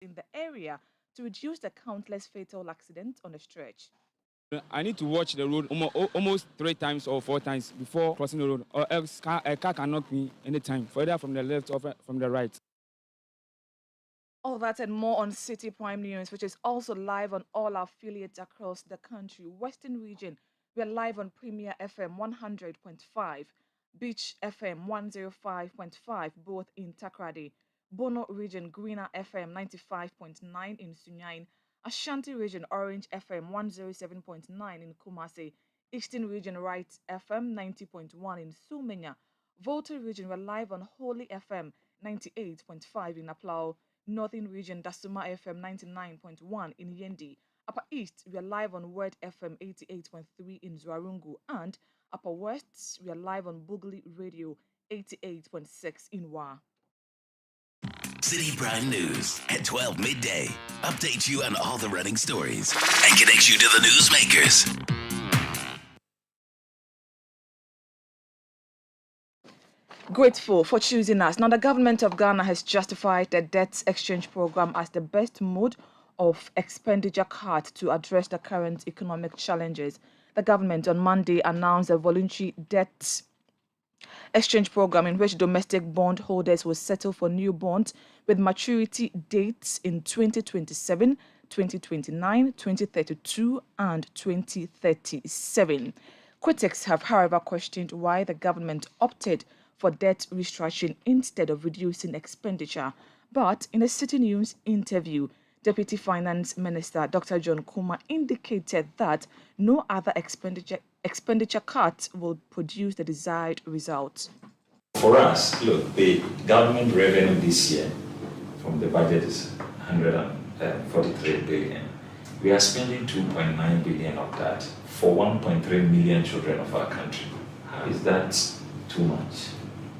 in the area to reduce the countless fatal accidents on the stretch. I need to watch the road almost 3 times or 4 times before crossing the road, or else a car can knock me anytime, whether from the left or from the right. All that and more on City Prime News, which is also live on all our affiliates across the country. Western region, we're live on Premier FM 100.5, Beach FM 105.5, both in Takrady. Bono region, Greener FM 95.9 in Sunyain. Ashanti region, Orange FM 107.9 in Kumasi. Eastern region, Right FM 90.1 in Sumenya. Volta region, we're live on Holy FM 98.5 in Aplau. Northern region, Dasuma FM 99.1 in Yendi. Upper East, we are live on Word FM 88.3 in Zwarungu. And Upper West, we are live on Bugli Radio 88.6 in Wa. City Prime News at 12 midday. Update you on all the running stories and connect you to the newsmakers. Grateful for choosing us. Now, the government of Ghana has justified the debt exchange program as the best mode of expenditure cut to address the current economic challenges. The government on Monday announced a voluntary debt exchange program in which domestic bond holders will settle for new bonds with maturity dates in 2027, 2029, 2032, and 2037. Critics have, however, questioned why the government opted for debt restructuring instead of reducing expenditure. But in a City News interview, Deputy Finance Minister Dr. John Kuma indicated that no other expenditure cut will produce the desired results. For us, look, the government revenue this year from the budget is 143 billion. We are spending 2.9 billion of that for 1.3 million children of our country. How is that too much?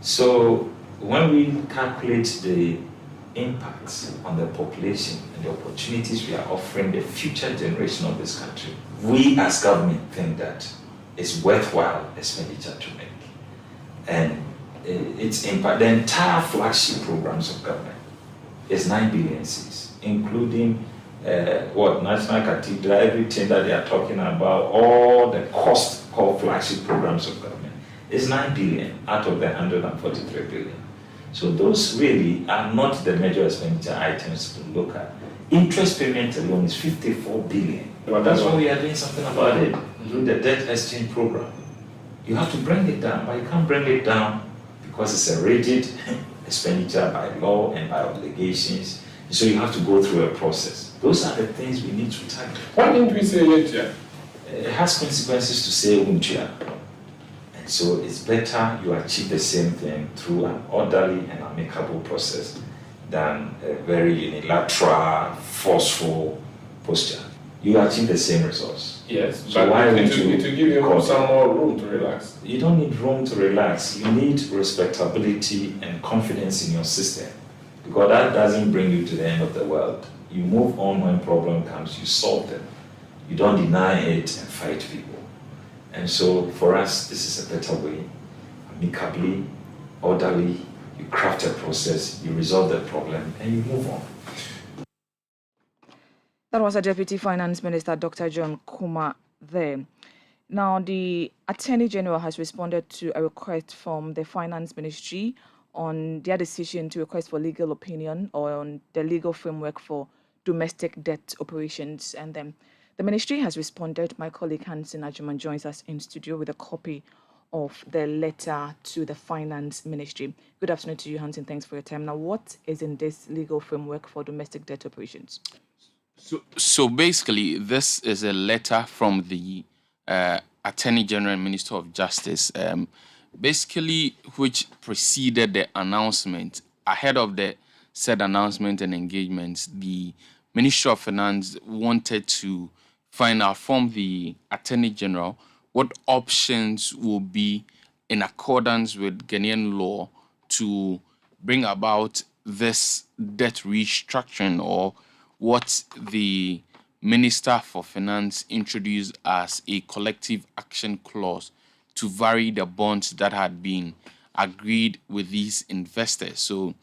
So when we calculate the impacts on the population and the opportunities we are offering the future generation of this country, we as government think that it's worthwhile expenditure to make. And its impact, the entire flagship programs of government is 9 billion C's, including National Cathedral, everything that they are talking about, all the cost called flagship programs of government is 9 billion out of the 143 billion. So those really are not the major expenditure items to look at. Interest payment alone is 54 billion. But that's why we are doing something about it through the debt exchange program. You have to bring it down, but you can't bring it down because it's a rigid expenditure by law and by obligations. So you have to go through a process. Those are the things we need to tackle. Why didn't we say it yet? It has consequences to say Untia. And so it's better you achieve the same thing through an orderly and amicable process than a very unilateral, forceful posture. You achieve the same results. Yes, so but why it would will give you some more room to relax. You don't need room to relax. You need respectability and confidence in your system, because that doesn't bring you to the end of the world. You move on when problem comes, you solve them. You don't deny it and fight people. And so for us, this is a better way, amicably, orderly. You craft a process, you resolve the problem, and you move on. That was a Deputy Finance Minister, Dr. John Kuma, there. Now, the Attorney General has responded to a request from the Finance Ministry on their decision to request for legal opinion on the legal framework for domestic debt operations. And then the ministry has responded. My colleague Hansen Ajuman joins us in studio with a copy of the letter to the Finance Ministry. Good afternoon to you, Hansen. Thanks for your time. Now, what is in this legal framework for domestic debt operations? So basically, this is a letter from the Attorney General and Minister of Justice, basically which preceded the announcement. Ahead of the said announcement and engagements, the Ministry of Finance wanted to find out from the Attorney General what options will be in accordance with Ghanaian law to bring about this debt restructuring, or what the Minister for Finance introduced as a collective action clause to vary the bonds that had been agreed with these investors. So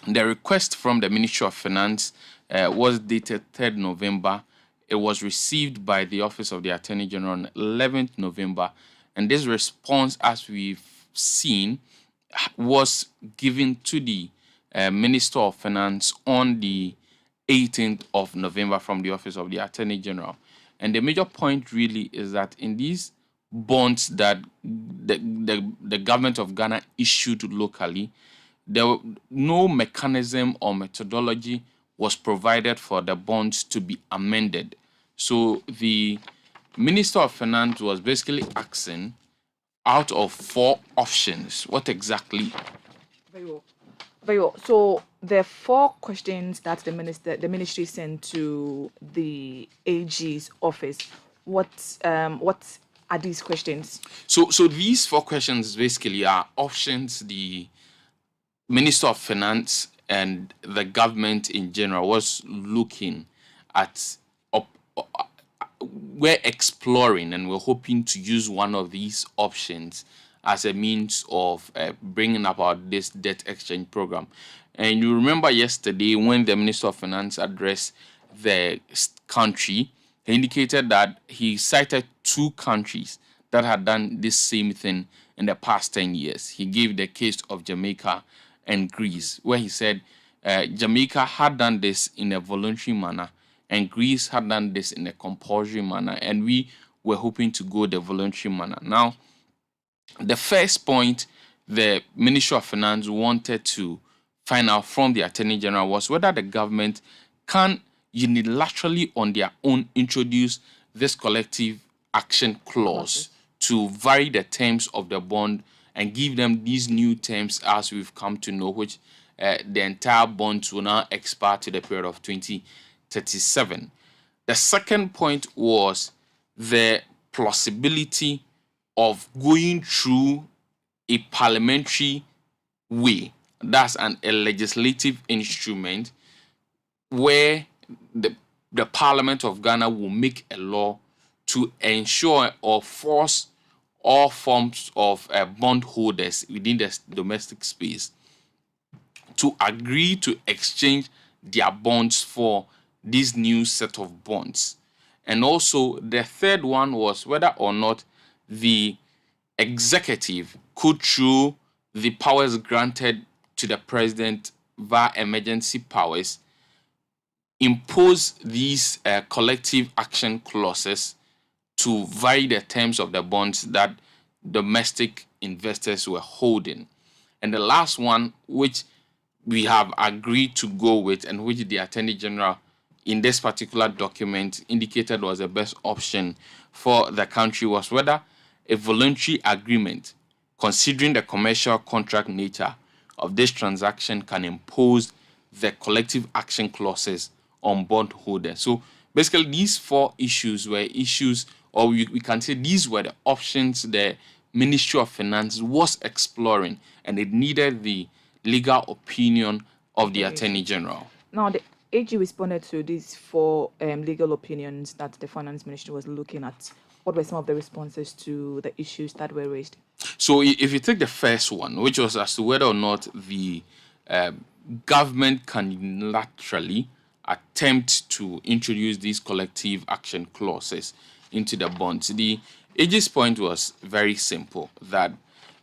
The request from the Ministry of Finance was dated 3rd November. It was received by the Office of the Attorney General on 11th November. And this response, as we've seen, was given to the Minister of Finance on the 18th of November from the Office of the Attorney General. And the major point really is that in these bonds that the government of Ghana issued locally, no mechanism or methodology was provided for the bonds to be amended. So the Minister of Finance was basically asking, out of 4 options, what exactly? Very well. Very well. So there are 4 questions that the ministry sent to the AG's office. What are these questions? So these 4 questions basically are options the Minister of Finance and the government in general was looking at. We're exploring and we're hoping to use one of these options as a means of bringing about this debt exchange program. And you remember yesterday when the Minister of Finance addressed the country, he indicated that he cited 2 countries that had done this same thing in the past 10 years. He gave the case of Jamaica and Greece, where he said Jamaica had done this in a voluntary manner and Greece had done this in a compulsory manner, and we were hoping to go the voluntary manner. Now, the first point the Ministry of Finance wanted to find out from the Attorney General was whether the government can unilaterally on their own introduce this collective action clause to vary the terms of the bond and give them these new terms as we've come to know, which the entire bonds will now expire to the period of 2037. The second point was the plausibility of going through a parliamentary way. That's a legislative instrument where the Parliament of Ghana will make a law to ensure or force all forms of bondholders within the domestic space to agree to exchange their bonds for this new set of bonds. And also the third one was whether or not the executive could, through the powers granted to the president via emergency powers, impose these collective action clauses to vary the terms of the bonds that domestic investors were holding. And the last one, which we have agreed to go with and which the Attorney General in this particular document indicated was the best option for the country, was whether a voluntary agreement, considering the commercial contract nature of this transaction, can impose the collective action clauses on bondholders. So basically these 4 issues were issues, or we can say these were the options the Ministry of Finance was exploring, and it needed the legal opinion of the Attorney General. Now, the AG responded to these 4 legal opinions that the Finance Ministry was looking at. What were some of the responses to the issues that were raised? So if you take the first one, which was as to whether or not the government can unilaterally attempt to introduce these collective action clauses into the bonds, the AG's point was very simple, that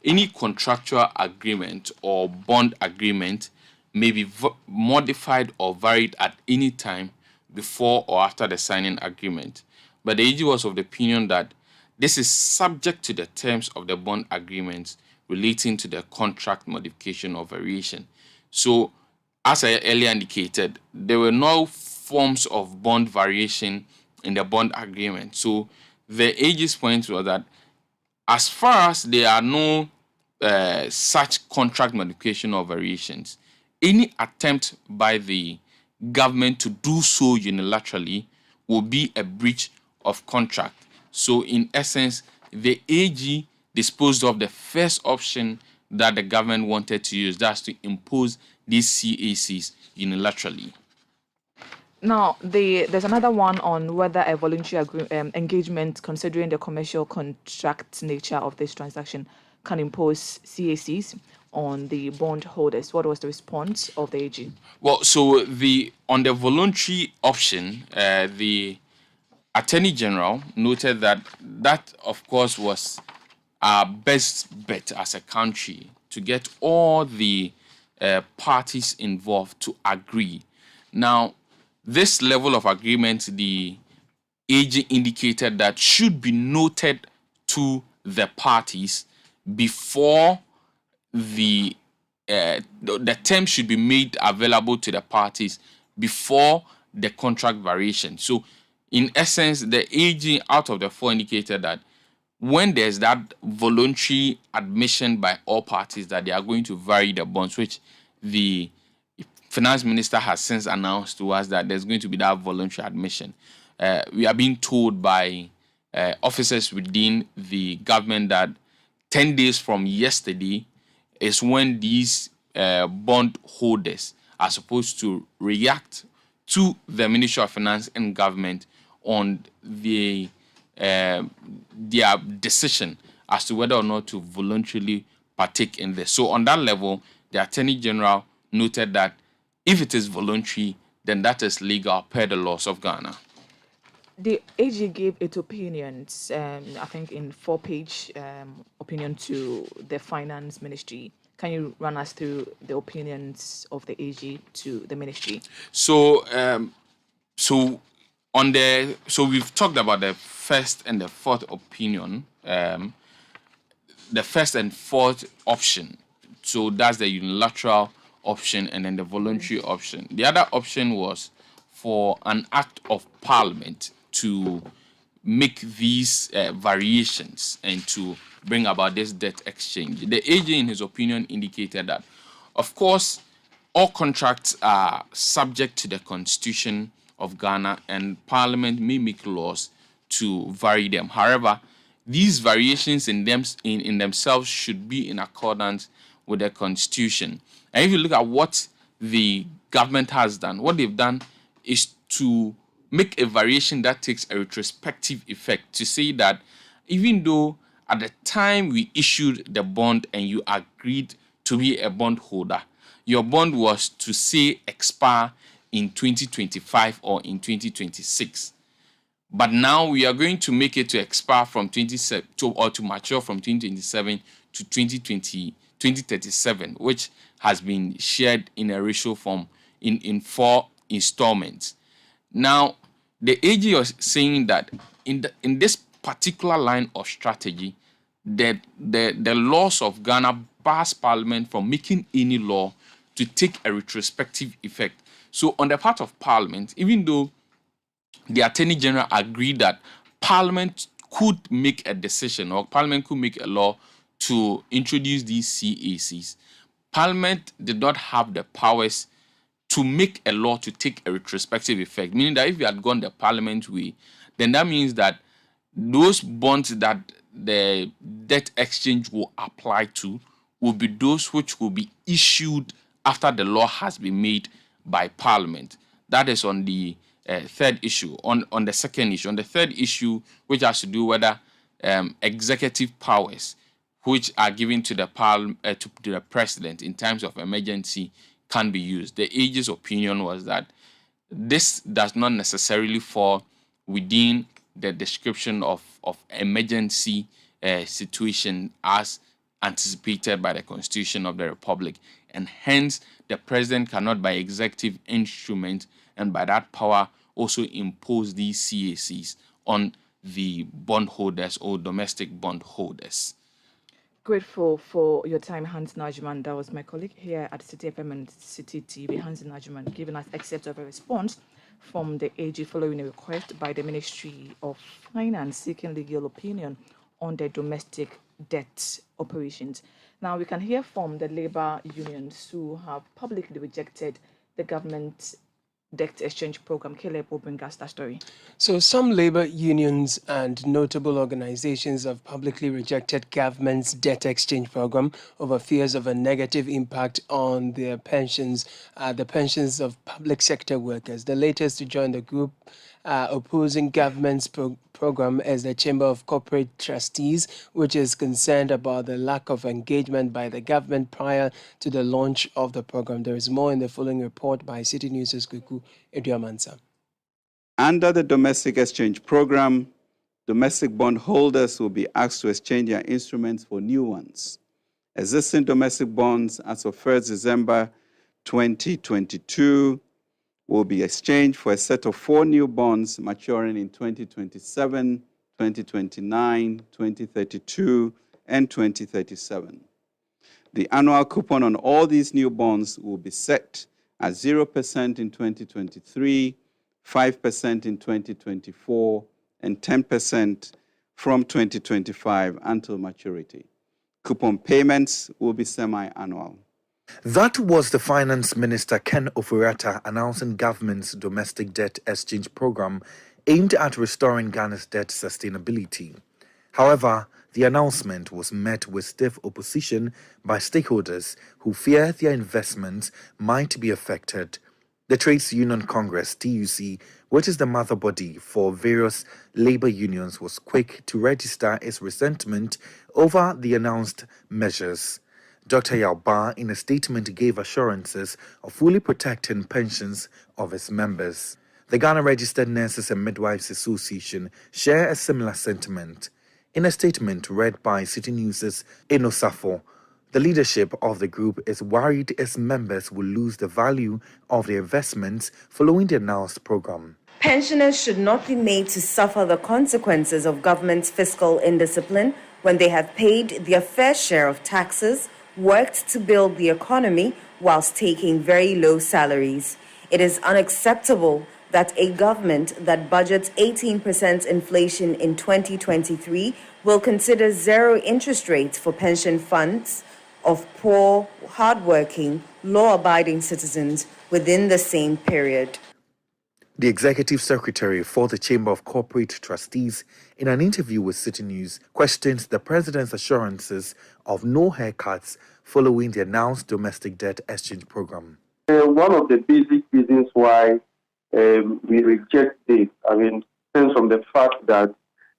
any contractual agreement or bond agreement may be modified or varied at any time before or after the signing agreement. But the AG was of the opinion that this is subject to the terms of the bond agreements relating to the contract modification or variation. So, as I earlier indicated, there were no forms of bond variation in the bond agreement. So, the AG's point was that as far as there are no such contract modification or variations, any attempt by the government to do so unilaterally will be a breach of contract. So in essence, the AG disposed of the first option that the government wanted to use, that's to impose these CACs unilaterally. Now, there's another one on whether a voluntary engagement, considering the commercial contract nature of this transaction, can impose CACs on the bondholders. What was the response of the AG? Well, so on the voluntary option, the Attorney General noted that of course was our best bet as a country to get all the parties involved to agree. Now, this level of agreement, the AG indicated that should be noted to the parties before the terms should be made available to the parties before the contract variation. So, in essence, the AG out of the four indicated that when there's that voluntary admission by all parties that they are going to vary the bonds, which the finance minister has since announced to us that there's going to be that voluntary admission. We are being told by officers within the government that 10 days from yesterday is when these bond holders are supposed to react to the Ministry of Finance and Government on their decision as to whether or not to voluntarily partake in this. So on that level, the Attorney General noted that if it is voluntary, then that is legal per the laws of Ghana. The AG gave its opinions, I think in 4-page opinion to the Finance Ministry. Can you run us through the opinions of the AG to the ministry? So we've talked about the first and the fourth opinion. The first and fourth option. So that's the unilateral option and then the voluntary option. The other option was for an act of parliament to make these variations and to bring about this debt exchange. The AG, in his opinion, indicated that, of course, all contracts are subject to the Constitution of Ghana and Parliament may make laws to vary them. However, these variations in themselves should be in accordance with the Constitution. And if you look at what the government has done, what they've done is to make a variation that takes a retrospective effect to say that even though at the time we issued the bond and you agreed to be a bondholder, your bond was to say expire in 2025 or in 2026. But now we are going to make it to expire from to mature from 2027 to 2037, which has been shared in a ratio form in 4 installments. Now, the AG was saying that in this particular line of strategy, the laws of Ghana bars Parliament from making any law to take a retrospective effect. So on the part of Parliament, even though the Attorney General agreed that Parliament could make a decision or Parliament could make a law to introduce these CACs, Parliament did not have the powers to make a law to take a retrospective effect, meaning that if you had gone the Parliament way, then that means that those bonds that the debt exchange will apply to will be those which will be issued after the law has been made by Parliament. That is on the third issue. On the second issue, on the third issue, which has to do whether executive powers which are given to the to the president in times of emergency can be used. The AG's opinion was that this does not necessarily fall within the description of emergency situation as anticipated by the Constitution of the Republic, and hence the president cannot by executive instrument and by that power also impose these CACs on the bondholders or domestic bondholders. Grateful for your time, Hans Najman. That was my colleague here at Citi FM and Citi TV, Hans Najman, giving us excerpt of a response from the AG following a request by the Ministry of Finance seeking legal opinion on the domestic debt operations. Now we can hear from the labor unions who have publicly rejected the government's debt exchange program. Caleb will bring us that story. So, some labor unions and notable organizations have publicly rejected government's debt exchange program over fears of a negative impact on their pensions, the pensions of public sector workers. The latest to join the group opposing government's program is the Chamber of Corporate Trustees, which is concerned about the lack of engagement by the government prior to the launch of the program. There is more in the following report by Citi News' Kuku Eduamansa. Under the domestic exchange program, domestic bondholders will be asked to exchange their instruments for new ones. Existing domestic bonds as of 1st December 2022 will be exchanged for a set of 4 new bonds maturing in 2027, 2029, 2032, and 2037. The annual coupon on all these new bonds will be set at 0% in 2023, 5% in 2024, and 10% from 2025 until maturity. Coupon payments will be semi-annual. That was the Finance Minister Ken Ofori-Atta announcing government's domestic debt exchange program aimed at restoring Ghana's debt sustainability. However, the announcement was met with stiff opposition by stakeholders who fear their investments might be affected. The Trades Union Congress, TUC, which is the mother body for various labor unions, was quick to register its resentment over the announced measures. Dr. Yauba, in a statement, gave assurances of fully protecting pensions of its members. The Ghana Registered Nurses and Midwives Association share a similar sentiment. In a statement read by Citi News' Enosafo, the leadership of the group is worried its members will lose the value of their investments following the announced program. Pensioners should not be made to suffer the consequences of government's fiscal indiscipline when they have paid their fair share of taxes, worked to build the economy whilst taking very low salaries. It is unacceptable that a government that budgets 18% inflation in 2023 will consider zero interest rates for pension funds of poor, hardworking, law-abiding citizens within the same period. The executive secretary for the Chamber of Corporate Trustees, in an interview with Citi News, questions the president's assurances of no haircuts following the announced domestic debt exchange program. One of the basic reasons why we reject this, stems from the fact that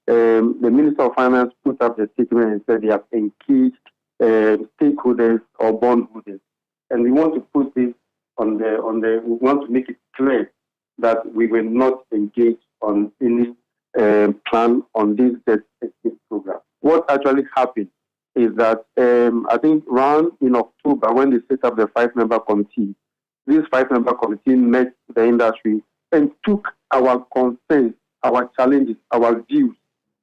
the Minister of Finance put up the statement and said they have engaged stakeholders or bondholders, and we want to put this we want to make it clear that we will not engage on any plan on this debt exchange program. What actually happened is that I think around in October, when they set up the 5-member committee, this 5-member committee met the industry and took our concerns, our challenges, our views.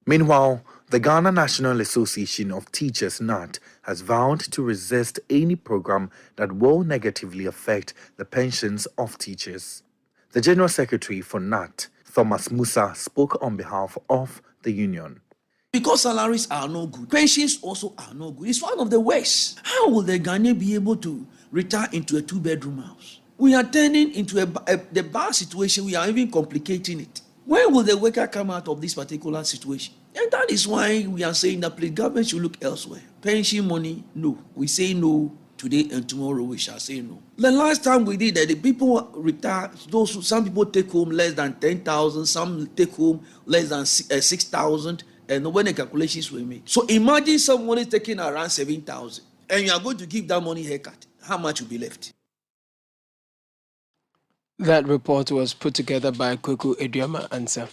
Meanwhile, the Ghana National Association of Teachers, NAT, has vowed to resist any program that will negatively affect the pensions of teachers. The General Secretary for NAT, Thomas Musa, spoke on behalf of the union. Because salaries are no good, pensions also are no good. It's one of the worst. How will the Ghanaian be able to retire into a 2-bedroom house? We are turning into the bad situation. We are even complicating it. When will the worker come out of this particular situation? And that is why we are saying that the government should look elsewhere. Pension money, no. We say no today, and tomorrow we shall say no. The last time we did that, the people retire, some people take home less than 10,000, some take home less than 6,000, and when the calculations were made. So imagine someone is taking around 7,000, and you are going to give that money haircut. How much will be left? That report was put together by Kweku Eduama-Ansah.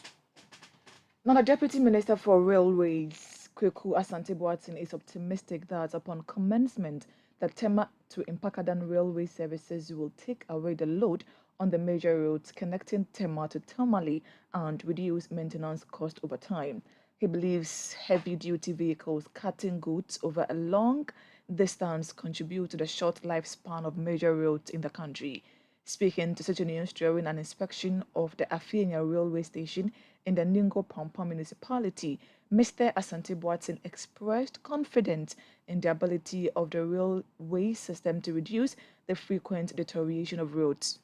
Now, the Deputy Minister for Railways, Kweku Asante-Boateng, is optimistic that upon commencement, the Tema to Impakadan railway services will take away the load on the major roads connecting Tema to Tamale and reduce maintenance cost over time. He believes heavy-duty vehicles carting goods over a long distance contribute to the short lifespan of major roads in the country. Speaking to Citi News during an inspection of the Afienya railway station in the Ningo Pampa municipality, Mr. Asante-Boateng expressed confidence in the ability of the railway system to reduce the frequent deterioration of roads.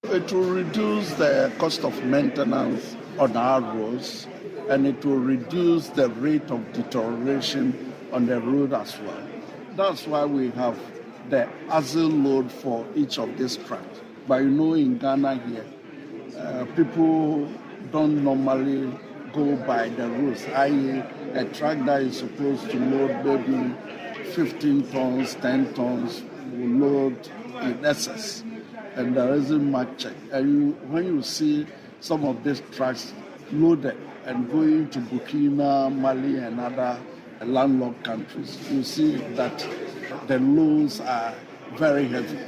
It will reduce the cost of maintenance on our roads, and it will reduce the rate of deterioration on the road as well. That's why we have the axle load for each of these tracks. But in Ghana here, people don't normally go by the rules, i.e. a truck that is supposed to load maybe 15 tons, 10 tons will load in excess, and there isn't much check. And when you see some of these trucks loaded and going to Burkina, Mali, and other landlocked countries, you see that the loads are very heavy.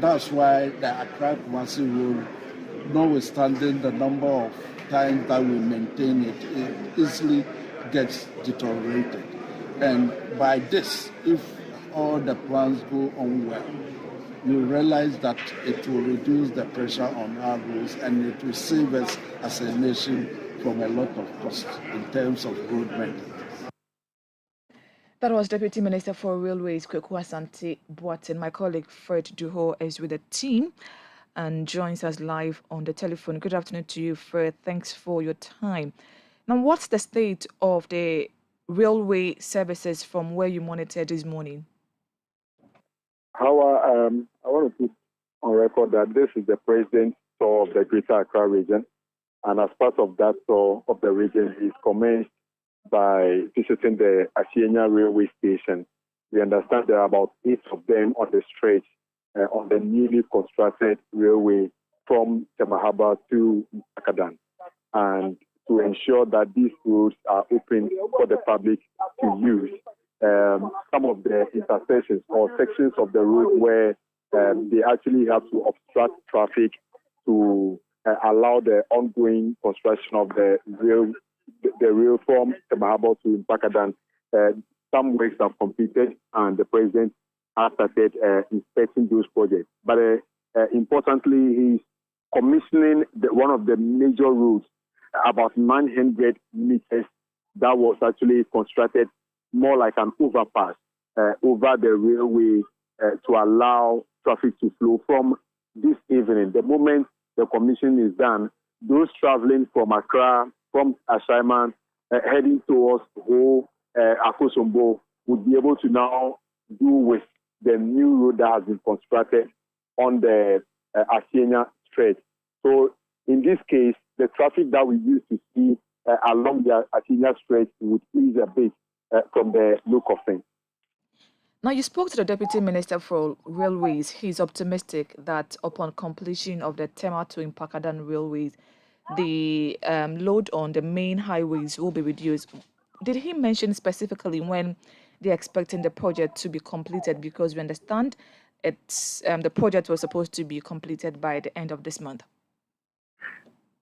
That's why the Accra-Kumasi road, notwithstanding the number of times that we maintain it, it easily gets deteriorated. And by this, if all the plans go on well, you realize that it will reduce the pressure on our roads and it will save us as a nation from a lot of costs in terms of road maintenance. That was Deputy Minister for Railways, Kweku Asante Boateng. My colleague Fred Duho is with the team and joins us live on the telephone. Good afternoon to you, Fred. Thanks for your time. Now, what's the state of the railway services from where you monitored this morning? I want to put on record that this is the president's tour of the Greater Accra region, and as part of that tour of the region, he's commenced by visiting the Asienya railway station. We understand there are about 8 of them on the stretch on the newly constructed railway from Temahaba to Mpakadan, and to ensure that these roads are open for the public to use. Some of the intersections or sections of the road where they actually have to obstruct traffic to allow the ongoing construction of the rail from Temahaba to Mpakadan. Some works have completed, and the president has started inspecting those projects. But importantly, he's commissioning one of the major roads, about 900 meters, that was actually constructed more like an overpass over the railway to allow traffic to flow from this evening. The moment the commission is done, those traveling from Accra, from Ashaiman, heading towards Ho, Akosombo, would be able to now do with the new road that has been constructed on the Asienya stretch. So in this case, the traffic that we used to see along the Asienya stretch would ease a bit from the look of things. Now, you spoke to the Deputy Minister for Railways. He's optimistic that upon completion of the Tema to Mpakadan railways, the load on the main highways will be reduced. Did he mention specifically when they're expecting the project to be completed? Because we understand it's the project was supposed to be completed by the end of this month.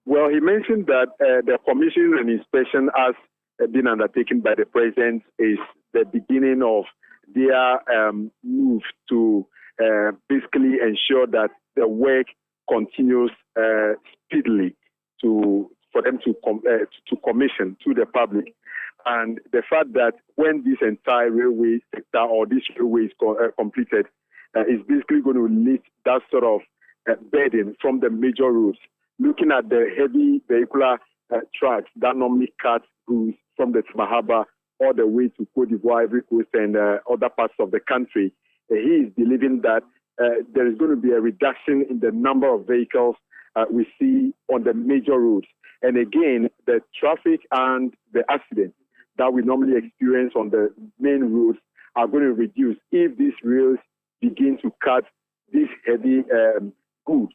Well, he mentioned that the commission and inspection has been undertaken by the president is the beginning of their move to basically ensure that the work continues speedily for them to commission to the public. And the fact that when this entire railway sector or this railway is completed, is basically going to lift that sort of burden from the major roads. Looking at the heavy vehicular trucks that normally cut goods from the Temahaba all the way to Côte d'Ivoire, Ivory Coast, and other parts of the country, he is believing that there is going to be a reduction in the number of vehicles we see on the major roads. And again, the traffic and the accidents that we normally experience on the main roads are going to reduce if these rails begin to cut these heavy goods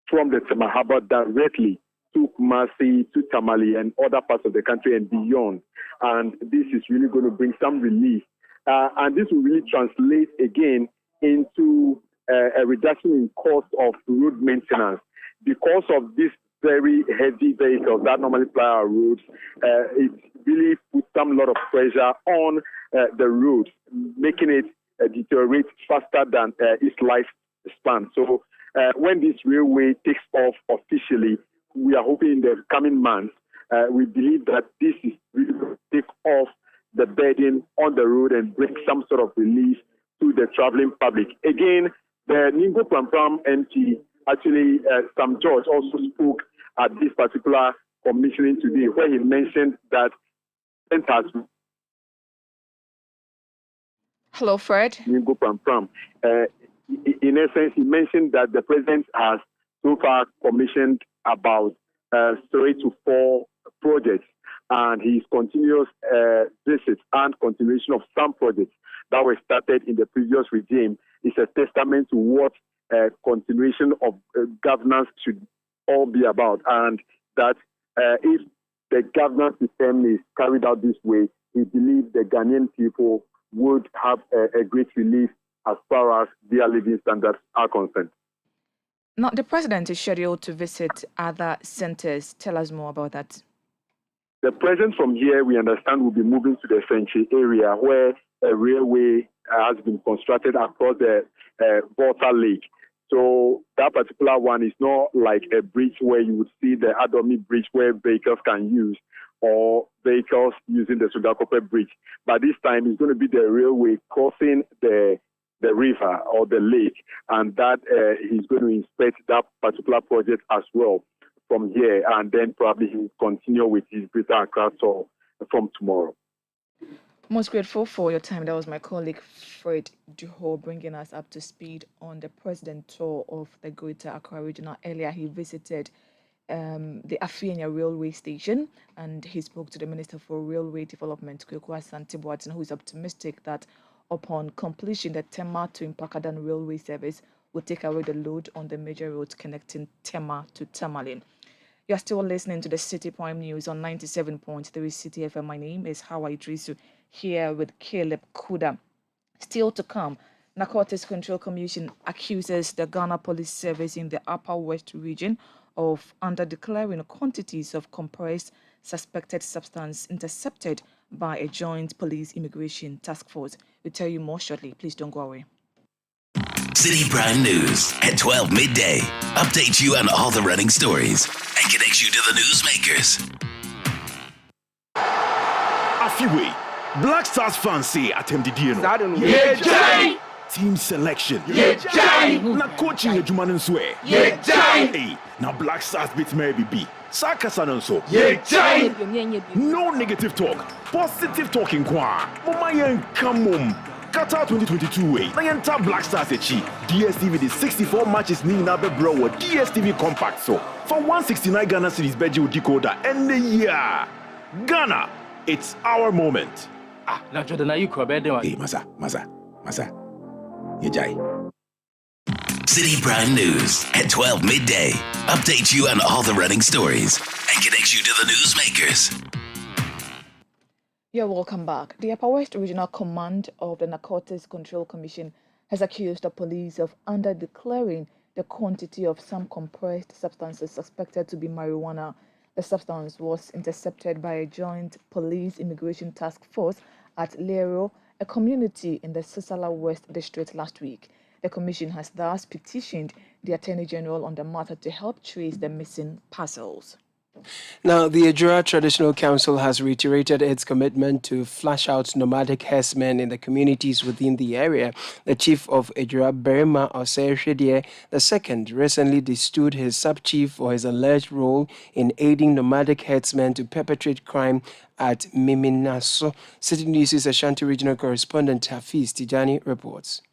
from the Temahaba directly to Kumasi, to Tamale, and other parts of the country and beyond. And this is really going to bring some relief. And this will really translate again into a reduction in cost of road maintenance. Because of this very heavy vehicles that normally ply our roads, it really puts some lot of pressure on the roads, making it deteriorate faster than its lifespan. So when this railway takes off officially, we are hoping in the coming months, we believe that this is really going to take off the burden on the road and bring some sort of relief to the traveling public. Again, the Ningo Prampram MP actually, Sam George also spoke at this particular commissioning today, where he mentioned that Hello, Fred. In essence, he mentioned that the president has so far commissioned about 3 to 4 projects, and his continuous visits and continuation of some projects that were started in the previous regime is a testament to what continuation of governance should all be about, and that if the governance system is carried out this way, he believes the Ghanaian people would have a great relief as far as their living standards are concerned. Now, the president is scheduled to visit other centers. Tell us more about that. The president from here, we understand, will be moving to the Senchi area where a railway has been constructed across the Volta Lake. So that particular one is not like a bridge where you would see the Adomi Bridge where vehicles can use, or vehicles using the Sugakope Bridge. But this time it's going to be the railway crossing the river or the lake, and that he's going to inspect that particular project as well from here, and then probably he will continue with his Greater Accra tour from tomorrow. Most grateful for your time. That was my colleague Fred Duho bringing us up to speed on the president tour of the Greater Accra region. Earlier, he visited the Afienya railway station, and he spoke to the Minister for Railway Development, Kweku Asante-Boateng, who is optimistic that upon completion, the Tema to Impakadan railway service will take away the load on the major roads connecting Tema to Tamale. You're still listening to the Citi Prime News on 97.3 Citi FM. My name is Hawa Idrisu, here with Caleb Kuda. Still to come, Narcotics Control Commission accuses the Ghana Police Service in the Upper West region of under-declaring quantities of compressed suspected substance intercepted by a joint police immigration task force. We'll tell you more shortly. Please don't go away. Citi Prime News at 12 midday. Update you on all the running stories and connects you to the newsmakers. Afiwe, Black Stars fans say Atemdidieno. Yeah, Team selection. Yeah, na coaching Ejumanin Swe. Yeah, hey, now Black Stars beat Maybe B. Saka Sanonso. Yeah, no negative talk. Positive talking kwa. Mama come Qatar 2022 way. Na Black Stars echi. DSTV the 64 matches ni na be bro with DSTV compact so. For 169 Ghana Cedis Beji decoder and the year. Ghana, it's our moment. now Jordan, are you correct? Hey, Masa. Yejai. Citi Prime News at 12 midday. Update you on all the running stories and connects you to the newsmakers. You're welcome back. The Upper West Regional Command of the Narcotics Control Commission has accused the police of under-declaring the quantity of some compressed substances suspected to be marijuana. The substance was intercepted by a joint police immigration task force at Lero, a community in the Sisala West District last week. The commission has thus petitioned the Attorney General on the matter to help trace the missing parcels. Now, the Ejura Traditional Council has reiterated its commitment to flush out nomadic herdsmen in the communities within the area. The chief of Ejura, Berima Osei II, recently destood his sub-chief for his alleged role in aiding nomadic herdsmen to perpetrate crime at Miminaso. City News' Ashanti Regional Correspondent Hafiz Tijani reports.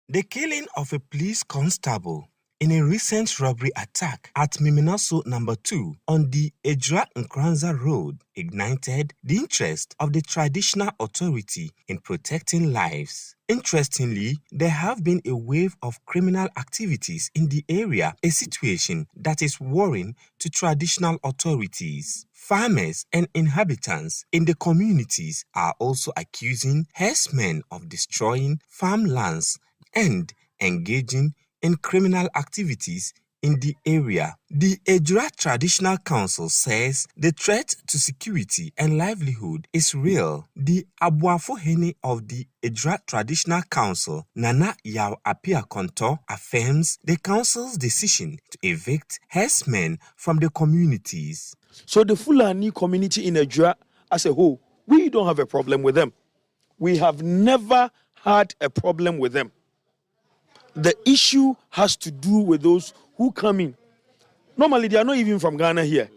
The killing of a police constable in a recent robbery attack at Miminaso No. 2 on the Ejura Nkranza Road ignited the interest of the traditional authority in protecting lives. Interestingly, there have been a wave of criminal activities in the area, a situation that is worrying to traditional authorities. Farmers and inhabitants in the communities are also accusing herdsmen of destroying farmlands and engaging in criminal activities in the area. The Ejura Traditional Council says the threat to security and livelihood is real. The Abuafohene of the Ejura Traditional Council, Nana Yao Apia Konto, affirms the council's decision to evict herdsmen from the communities. So the Fulani community in Ejura as a whole, we don't have a problem with them. We have never had a problem with them. the issue has to do with those who come in. Normally, they are not even from Ghana here.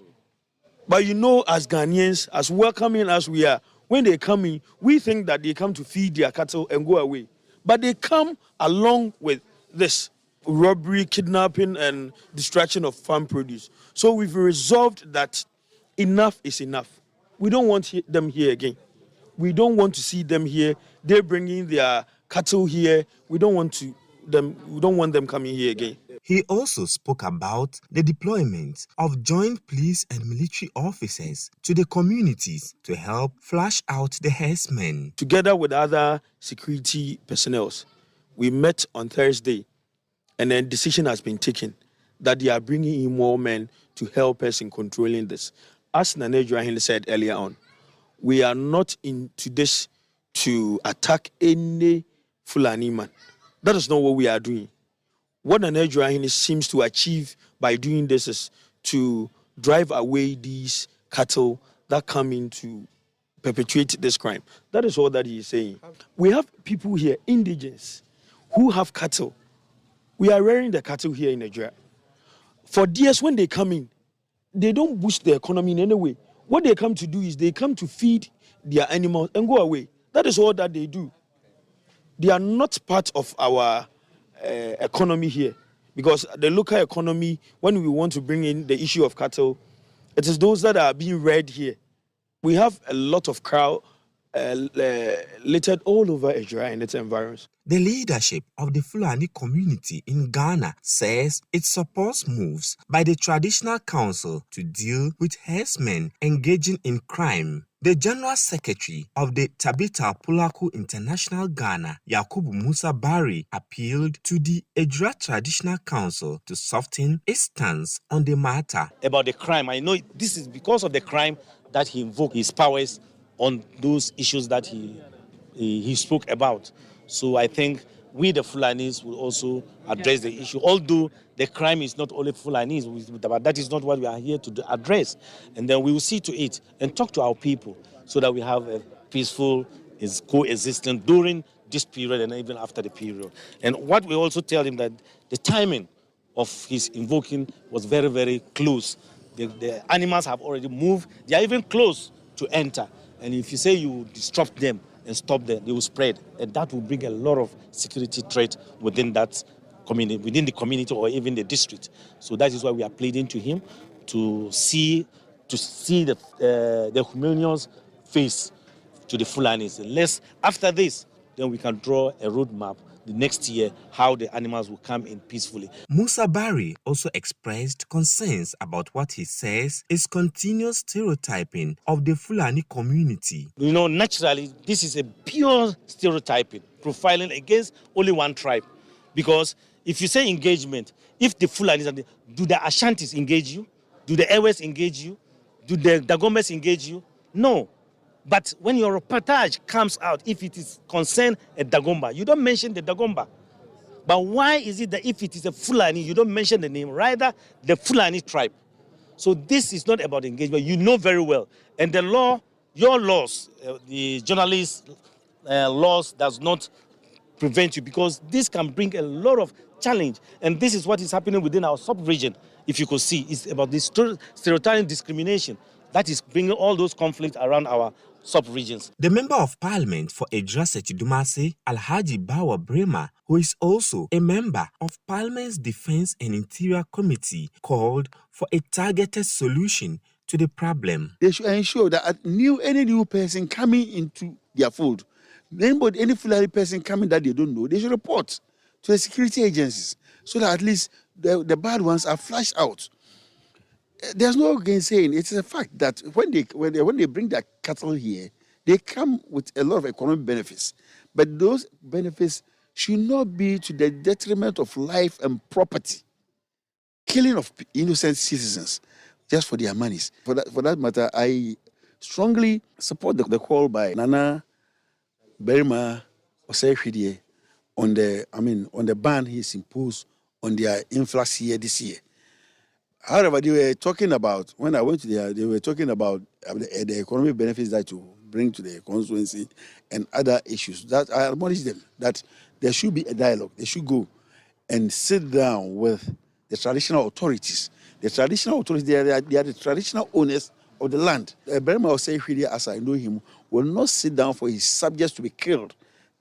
But you know, as Ghanaians, as welcoming as we are, when they come in, we think that they come to feed their cattle and go away. But they come along with this robbery, kidnapping, and destruction of farm produce. So we've resolved that enough is enough. We don't want them here again. We don't want to see them here. They're bringing their cattle here. We don't want them coming here again. He also spoke about the deployment of joint police and military officers to the communities to help flush out the herdsmen. Together with other security personnel, we met on Thursday, and a decision has been taken that they are bringing in more men to help us in controlling this. As Nana Ibrahim said earlier on, we are not into this to attack any Fulani man. That is not what we are doing. What Nana Ibrahim seems to achieve by doing this is to drive away these cattle that come in to perpetuate this crime. That is all that he is saying. We have people here, indigents, who have cattle. We are rearing the cattle here in Nigeria. For years, when they come in, they don't boost the economy in any way. What they come to do is they come to feed their animals and go away. That is all that they do. They are not part of our economy here, because the local economy, when we want to bring in the issue of cattle, it is those that are being reared here. We have a lot of crowd littered all over Nigeria and its environs. The leadership of the Fulani community in Ghana says it supports moves by the Traditional Council to deal with herdsmen engaging in crime. The General Secretary of the Tabita Pulaku International Ghana, Yakubu Musa Bari, appealed to the Edra Traditional Council to soften its stance on the matter. About the crime, I know this is because of the crime that he invoked his powers on those issues that he spoke about. So I think we, the Fulanis, will also address the issue. Although the crime is not only Fulanis, but that is not what we are here to address. And then we will see to it and talk to our people so that we have a peaceful coexistence during this period and even after the period. And what we also tell him that the timing of his invoking was very, very close. The animals have already moved. They are even close to enter. And if you say you disrupt them and stop them, they will spread. And that will bring a lot of security threat within that community, within the community or even the district. So that is why we are pleading to him to see the Humanians face to the Fulanis. Unless after this, then we can draw a roadmap the next year how the animals will come in peacefully. Musa Bari also expressed concerns about what he says is continuous stereotyping of the Fulani community. You know, naturally, this is a pure stereotyping, profiling against only one tribe. Because if you say engagement, if the Fulanis, do the Ashantis engage you? Do the Ewes engage you? Do the Dagombes engage you? No. But when your reportage comes out, if it is concerned a Dagomba, you don't mention the Dagomba. But why is it that if it is a Fulani, you don't mention the name, rather the Fulani tribe? So this is not about engagement. You know very well. And the law, your laws, the journalist laws does not prevent you, because this can bring a lot of challenge. And this is what is happening within our sub-region. If you could see, it's about this stereotyping discrimination that is bringing all those conflicts around our sub-regions. The Member of Parliament for Edra Setidumase, Alhaji Bawa Brema, who is also a member of Parliament's Defense and Interior Committee, called for a targeted solution to the problem. They should ensure that any new person coming into their fold, any Fulani person coming that they don't know, they should report to the security agencies so that at least the bad ones are flushed out. There's no gainsaying. It's a fact that when they bring their cattle here, they come with a lot of economic benefits. But those benefits should not be to the detriment of life and property. Killing of innocent citizens just for their monies. For that matter, I strongly support the call by Nana Berima Osei on the ban he's imposed on their influx here this year. However, they were talking about, when I went to there, they were talking about the economic benefits that you bring to the constituency and other issues. That I admonish them that there should be a dialogue. They should go and sit down with the traditional authorities. The traditional authorities, they are the traditional owners of the land. Berma will say, as I know him, will not sit down for his subjects to be killed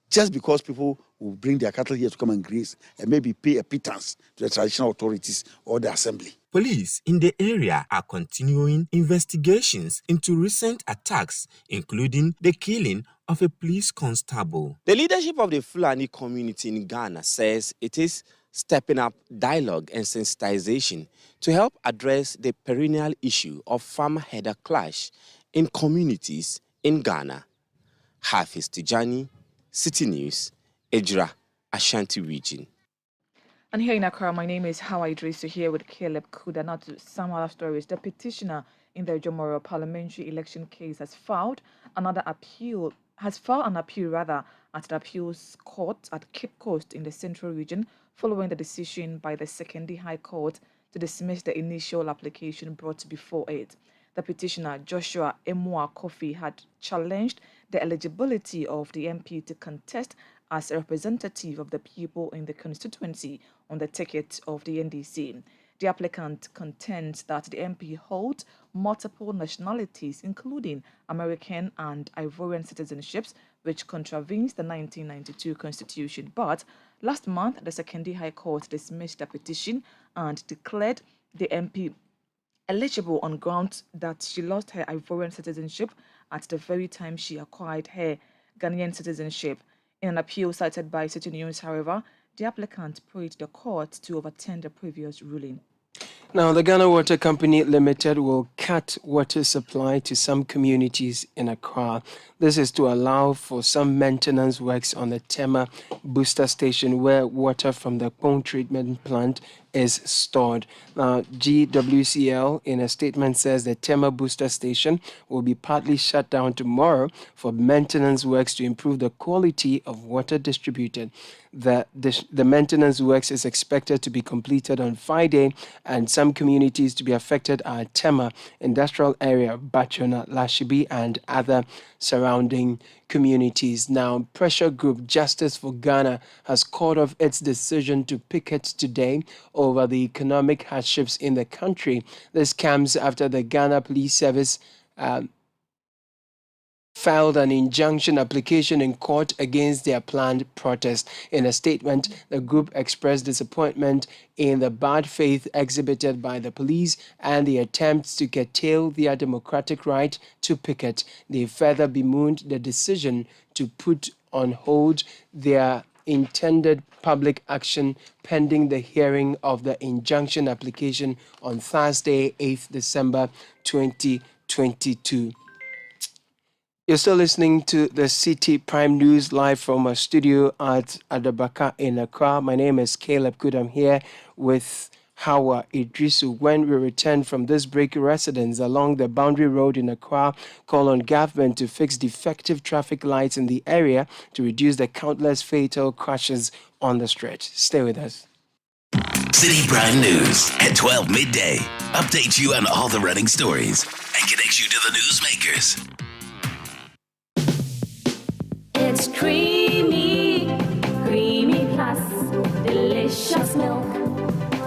just because people will bring their cattle here to come and graze and maybe pay a pittance to the traditional authorities or the assembly. Police in the area are continuing investigations into recent attacks, including the killing of a police constable. The leadership of the Fulani community in Ghana says it is stepping up dialogue and sensitization to help address the perennial issue of farmer-herder clash in communities in Ghana. Hafiz Tijani, City News, Ejra, Ashanti Region. And here in Accra, my name is Hawa Idrisu, here with Caleb Kuda. Now to some other stories. The petitioner in the Jomoro parliamentary election case has filed an appeal at the appeals court at Cape Coast in the Central Region, following the decision by the Secondary High Court to dismiss the initial application brought before it. The petitioner, Joshua Emua Kofi, had challenged the eligibility of the MP to contest as a representative of the people in the constituency on the ticket of the NDC. The applicant contends that the MP holds multiple nationalities, including American and Ivorian citizenships, which contravenes the 1992 Constitution. But last month, the Secondary High Court dismissed the petition and declared the MP eligible on grounds that she lost her Ivorian citizenship at the very time she acquired her Ghanaian citizenship. In an appeal cited by Citi News, however, the applicant prayed the court to overturn the previous ruling. Now, the Ghana Water Company Limited will cut water supply to some communities in Accra. This is to allow for some maintenance works on the Tema booster station where water from the Pong treatment plant is stored. Now, GWCL in a statement says the Tema booster station will be partly shut down tomorrow for maintenance works to improve the quality of water distributed. The maintenance works is expected to be completed on Friday, and some communities to be affected are Tema Industrial Area, Bachona, Lashibi, and other surrounding communities. Now, pressure group Justice for Ghana has called off its decision to picket today over the economic hardships in the country. This comes after the Ghana Police Service filed an injunction application in court against their planned protest. In a statement, the group expressed disappointment in the bad faith exhibited by the police and the attempts to curtail their democratic right to picket. They further bemoaned the decision to put on hold their intended public action pending the hearing of the injunction application on Thursday, 8th December 2022. You're still listening to the Citi Prime News live from our studio at Adabaka in Accra. My name is Caleb Good. I'm here with Hawa Idrisu. When we return from this break, residents along the Boundary Road in Accra call on government to fix defective traffic lights in the area to reduce the countless fatal crashes on the stretch. Stay with us. Citi Prime News at 12 midday. Update you on all the running stories and connects you to the newsmakers. It's creamy, creamy plus, delicious milk.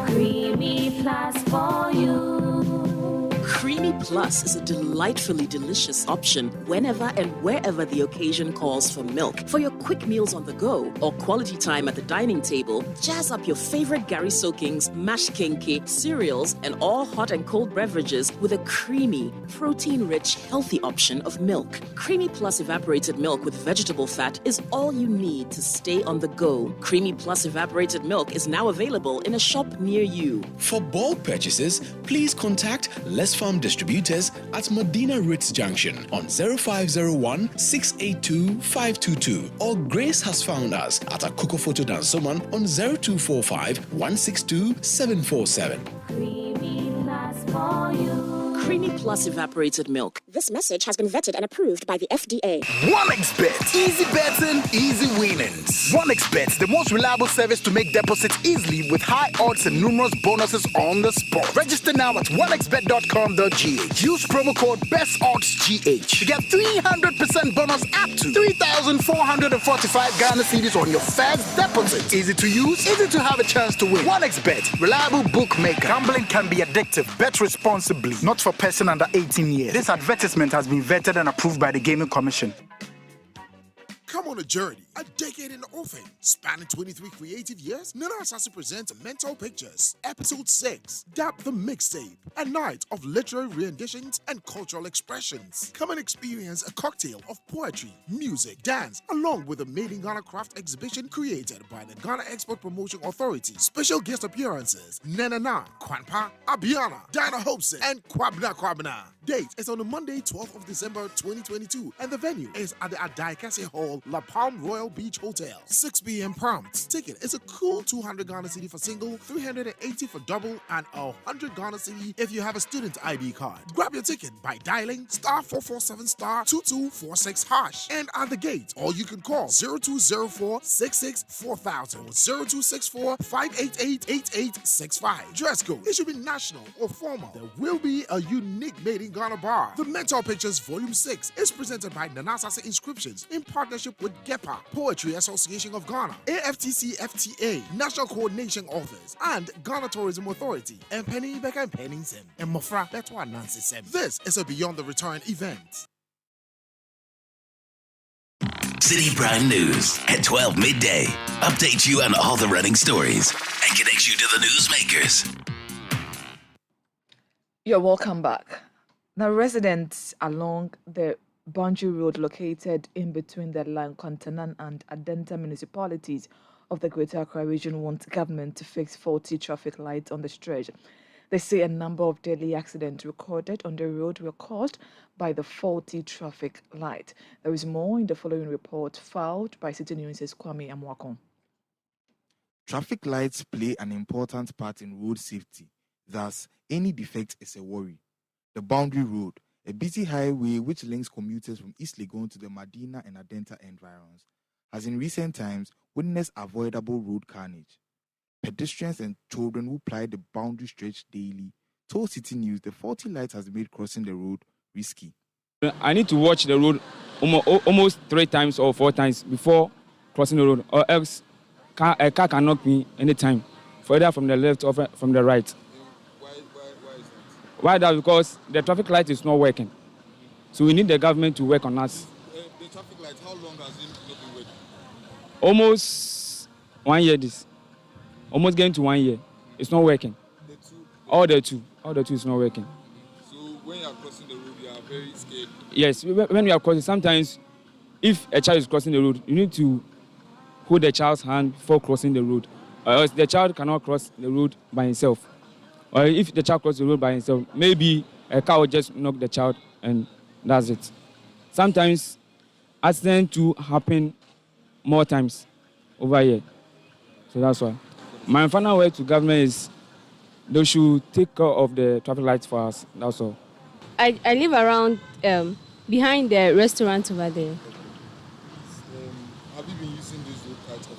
Creamy plus for you. Creamy Plus is a delightfully delicious option whenever and wherever the occasion calls for milk. For your quick meals on the go or quality time at the dining table, jazz up your favorite Gary soakings, mashed kinky, cereals, and all hot and cold beverages with a creamy, protein-rich, healthy option of milk. Creamy Plus evaporated milk with vegetable fat is all you need to stay on the go. Creamy Plus evaporated milk is now available in a shop near you. For bulk purchases, please contact Les Farm Distributors at Medina Ritz Junction on 0501 682 522, or Grace has found us at Akoko Photo Dansoman on 0245 162 747. Creamy Plus for you. Creamy Plus evaporated milk. This message has been vetted and approved by the FDA. 1xBet. Easy betting, easy winnings. 1xBet, the most reliable service to make deposits easily with high odds and numerous bonuses on the spot. Register now at 1xbet.com.gh. Use promo code BESTODDSGH to get 300% bonus up to 3,445 Ghana cedis on your first deposit. Easy to use, easy to have a chance to win. 1xBet, reliable bookmaker. Gambling can be addictive. Bet responsibly. Not for person under 18 years. This advertisement has been vetted and approved by the Gaming Commission. Come on a journey, a decade in the offing, spanning 23 creative years. Nana Asasi presents Mental Pictures, Episode 6, Dap the Mixtape, a night of literary renditions and cultural expressions. Come and experience a cocktail of poetry, music, dance, along with a Made in Ghana craft exhibition created by the Ghana Export Promotion Authority. Special guest appearances, Nenana, Kwanpa, Abiana, Dinah Hopeson, and Kwabna. Date is on a Monday, 12th of December 2022, and the venue is at the Adaikase Hall, La Palm Royal Beach Hotel. 6 p.m. prompt. Ticket is a cool 200 Ghana cedi for single, 380 for double, and 100 Ghana cedi if you have a student ID card. Grab your ticket by dialing *447*2246# and at the gate, or you can call 0204-664000 or 0264-588-8865. Dress code. It should be national or formal. There will be a unique Made in Ghana bar. The Mental Pictures Volume 6 is presented by Nana Asasi Inscriptions in partnership with GEPA, Poetry Association of Ghana, AFTC FTA, National Coordination Office, and Ghana Tourism Authority, and Penny Becca and Penny Sim, and Mofra, that's why Nancy Sem. This is a Beyond the Return event. Citi Prime News at 12 midday. Update you on all the running stories and connect you to the newsmakers. You're welcome back. Now, residents along the Banjul Road located in between the Lankontanan and Adenta municipalities of the Greater Accra region want government to fix faulty traffic lights on the stretch. They say a number of deadly accidents recorded on the road were caused by the faulty traffic light. There is more in the following report filed by Citi News' Kwame Amwakon. Traffic lights play an important part in road safety. Thus, any defect is a worry. The Boundary Road, a busy highway which links commuters from East Legon to the Medina and Adenta environs, has in recent times witnessed avoidable road carnage. Pedestrians and children who ply the boundary stretch daily told Citi News the faulty light has made crossing the road risky. I need to watch the road almost 3 times or 4 times before crossing the road, or else a car can knock me anytime, whether from the left or from the right. Why that? Because the traffic light is not working. So we need the government to work on us. The traffic light, how long has it not been working? Almost 1 year this. Almost getting to 1 year. It's not working. All the two is not working. So when you are crossing the road, you are very scared? Yes, when we are crossing, sometimes if a child is crossing the road, you need to hold the child's hand before crossing the road. Or else the child cannot cross the road by himself. Or if the child crosses the road by himself, maybe a car will just knock the child and that's it. Sometimes accidents do happen more times over here. So that's why. My final word to government is they should take care of the traffic lights for us. That's all. I live around behind the restaurant over there. Have you been using this road quite often?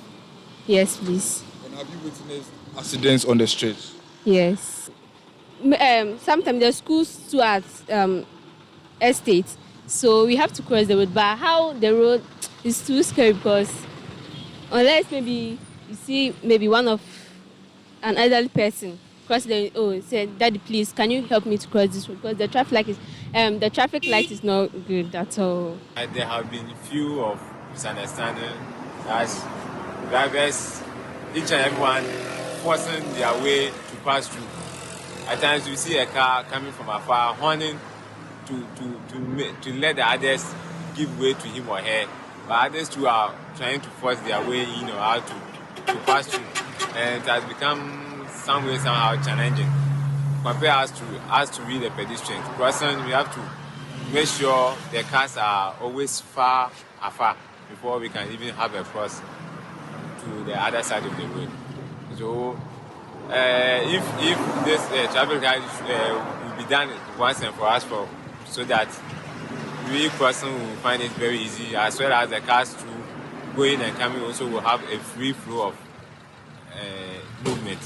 Yes, please. And have you witnessed accidents on the streets? Yes. Sometimes the schools too at estates, so we have to cross the road. But how the road is too scary because unless maybe you see maybe an elderly person cross the say, Daddy, please, can you help me to cross this road? Because the traffic light is not good at all. There have been few of misunderstanding as drivers, each and everyone forcing their way to pass through. At times you see a car coming from afar, horning to let the others give way to him or her. But others too are trying to force their way in or out to pass through. And it has become some way somehow challenging. Compare us to read the pedestrians. Crossing, we have to make sure the cars are always far afar before we can even have a cross to the other side of the road. So If this traffic light will be done once and for us so that we person will find it very easy, as well as the cars too going and coming also will have a free flow of movement.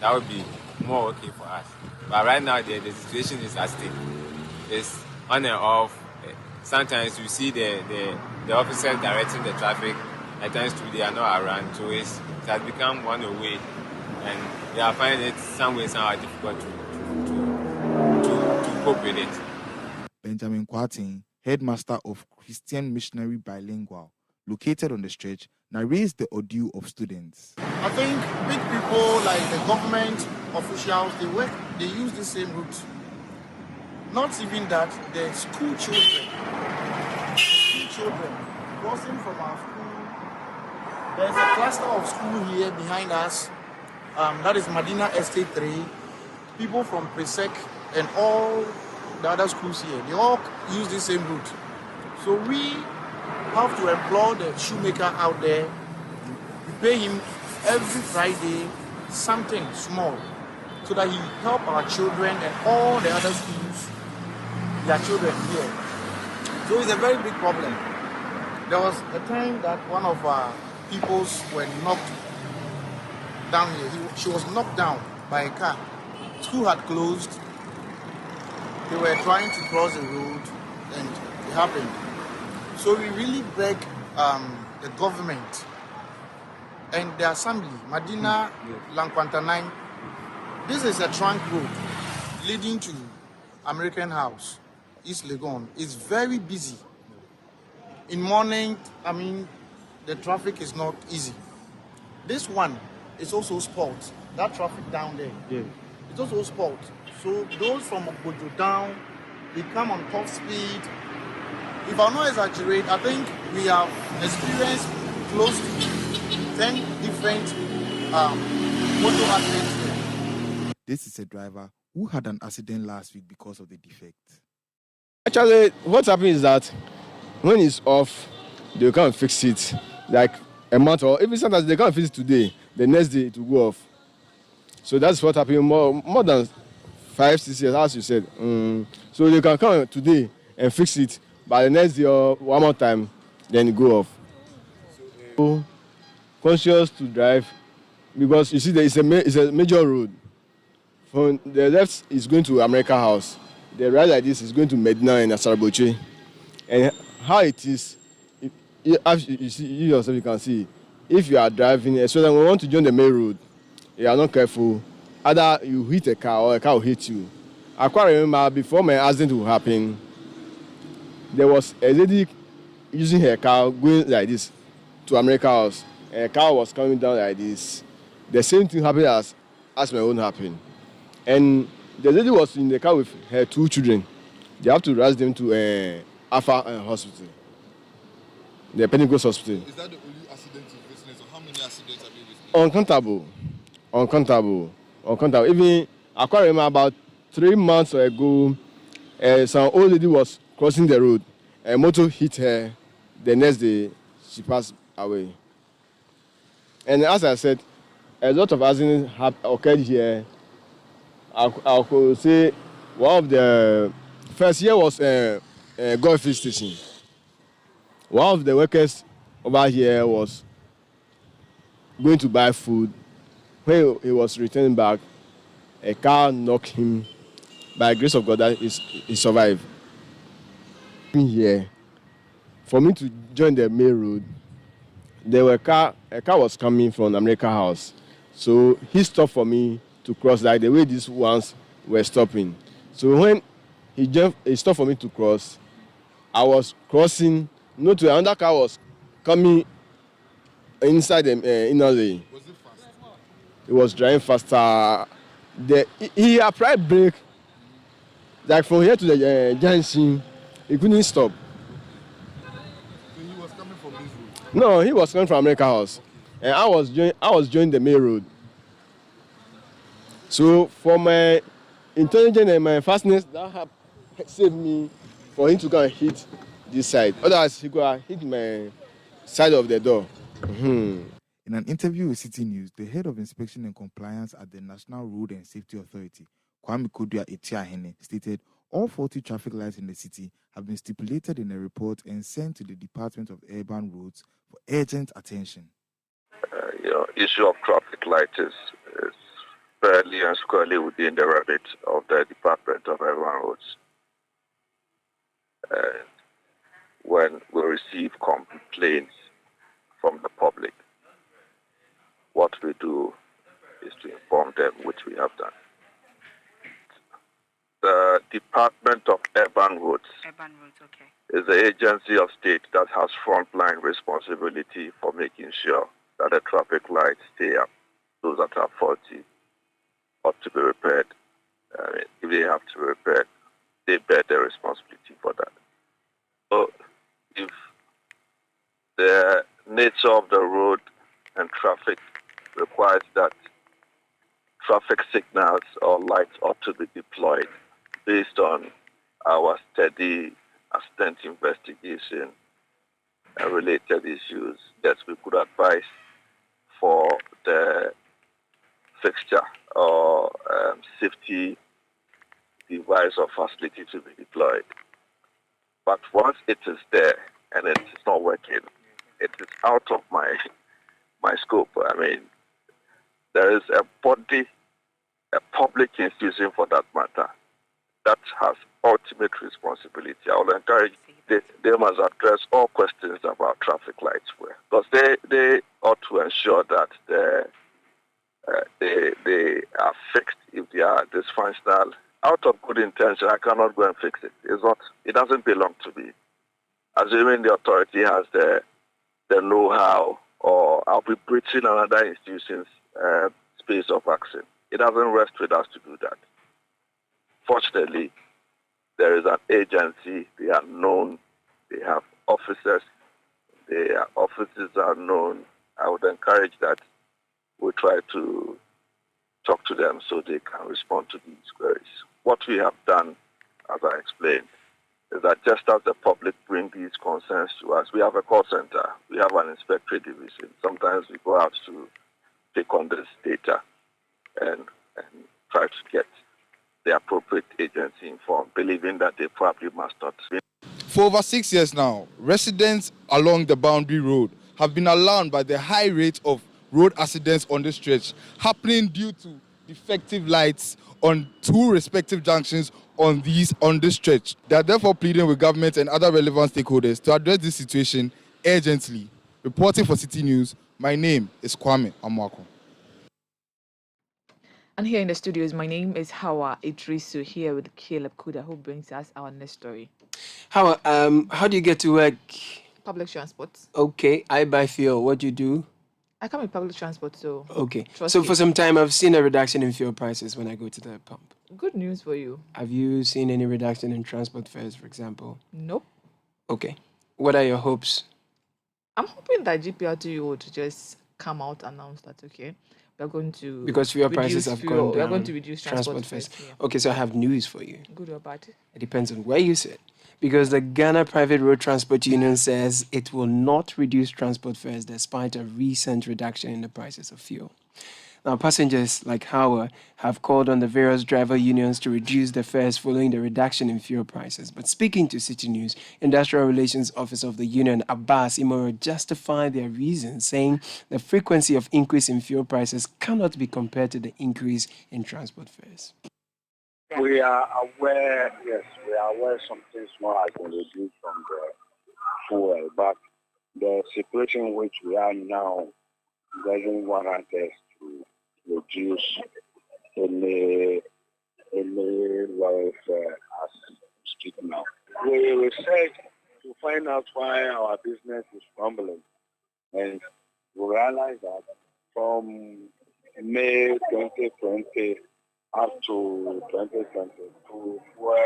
That would be more okay for us. But right now the situation is at stake. It's on and off. Sometimes you see the officers directing the traffic. At times too they are not around, so it has become one way, and they are finding it some way somehow difficult to cope with it. Benjamin Kwatin, headmaster of Christian Missionary Bilingual, located on the stretch, narrates the ordeal of students. I think big people like the government officials, they use the same route. Not even that, the school children crossing from our school. There's a cluster of school here behind us. That is Medina Estate 3. People from Presec and all the other schools here, they all use the same route. So we have to employ the shoemaker out there. We pay him every Friday something small so that he help our children and all the other schools, their children here. So it's a very big problem. There was a time that one of our peoples were knocked down here. She was knocked down by a car. School had closed. They were trying to cross the road and it happened. So we really beg the government and the assembly, Medina Lankwanta 9. This is a trunk road leading to American House, East Legon. It's very busy. In morning, the traffic is not easy. This one is also sport. That traffic down there, it's also sport. So those from Obojo down, they come on top speed. If I not exaggerate, I think we have experienced close to 10 different motor accidents here. This is a driver who had an accident last week because of the defect. Actually, what happened is that when it's off, they can't fix it like a month, or even sometimes they can't fix it today, the next day it will go off. So that's what happened more than 5-6 years, as you said. So they can come today and fix it, but the next day or one more time, then it go off. So conscious to drive, because you see it's a major road. From the left is going to America House. The right like this is going to Medina and Asaraboche. And how it is, you yourself, you can see, if you are driving, especially when you want to join the main road, you are not careful, either you hit a car or a car will hit you. I quite remember before my accident will happen, there was a lady using her car going like this to America House, and a car was coming down like this. The same thing happened as my own happened. And the lady was in the car with her 2 children. They have to rush them to Alpha Hospital, the Pentecost Hospital. Is that the only accident you've witnessed, or how many accidents have you witnessed? Uncountable. Even I can't remember about 3 months ago, some old lady was crossing the road. A motor hit her. The next day, she passed away. And as I said, a lot of accidents have occurred here. I could say one of the first year was Golf Station. One of the workers over here was going to buy food. When he was returning back, a car knocked him. By the grace of God, he survived. Here, for me to join the main road, a car was coming from America House. So he stopped for me to cross like the way these ones were stopping. So when he stopped for me to cross, I was crossing. Not to another car was coming inside the inner lane. Was it fast? It was driving faster. He applied brake. Like from here to the junction, he couldn't stop. So he was coming from this road? No, he was coming from America House. Okay. And I was joining the main road. So for my intelligence and my fastness, that have saved me for him to go and hit this side. Otherwise, he could have hit my side of the door. In an interview with City News, the head of inspection and compliance at the National Road and Safety Authority, Kwame Kodua Etiahene, stated all 40 traffic lights in the city have been stipulated in a report and sent to the Department of Urban Roads for urgent attention. Issue of traffic lights is fairly and squarely within the remit of the Department of Urban Roads. And when we receive complaints from the public, what we do is to inform them, which we have done. The Department of Urban Roads, is the agency of state that has frontline responsibility for making sure that the traffic lights stay up. Those that are faulty ought to be repaired. If they have to be repaired, they bear the responsibility for that. So if the nature of the road and traffic requires that traffic signals or lights ought to be deployed based on our steady accident investigation and related issues, that we could advise for the fixture or safety device or facility to be deployed. But once it is there and it is not working, it is out of my scope. There is a body, a public institution for that matter, that has ultimate responsibility. I will encourage they must address all questions about traffic lights, because they ought to ensure that they are fixed if they are dysfunctional. Out of good intention, I cannot go and fix it. It doesn't belong to me. Assuming the authority has the know-how, or I'll be breaching another institution's space of action. It doesn't rest with us to do that. Fortunately, there is an agency, they are known, they have officers, their offices are known. I would encourage that we try to talk to them so they can respond to these queries. What we have done, as I explained, is that just as the public bring these concerns to us, we have a call center, we have an inspectorate division. Sometimes we go out to take on this data and try to get the appropriate agency informed, believing that they probably must not be. For over 6 years now, residents along the boundary road have been alarmed by the high rate of road accidents on the stretch happening due to defective lights on two respective junctions on this stretch. They are therefore pleading with government and other relevant stakeholders to address this situation urgently. Reporting for City News, my name is Kwame Amwako. And here in the studios, my name is Hawa Idrisu, here with Caleb Kuda, who brings us our next story. How do you get to work? Public transport. Okay, I buy fuel. What do you do? I come with public transport, so... Okay, so for some time, I've seen a reduction in fuel prices when I go to the pump. Good news for you. Have you seen any reduction in transport fares, for example? Nope. Okay. What are your hopes? I'm hoping that GPRTU would just come out and announce that, okay, we're going to... Because fuel prices have gone down. We're going to reduce transport fares. Yeah. Okay, so I have news for you. Good or bad? It depends on where you sit. Because the Ghana Private Road Transport Union says it will not reduce transport fares despite a recent reduction in the prices of fuel. Now, passengers like Howard have called on the various driver unions to reduce the fares following the reduction in fuel prices. But speaking to City News, Industrial Relations Officer of the union, Abbas Imoro, justified their reasons, saying the frequency of increase in fuel prices cannot be compared to the increase in transport fares. We are aware, yes, we are aware some things more has been reduced from the fuel, but the situation in which we are now doesn't warrant us to reduce any welfare as we speak now. We researched to find out why our business is crumbling, and we realized that from May 2020 up to 2022, fuel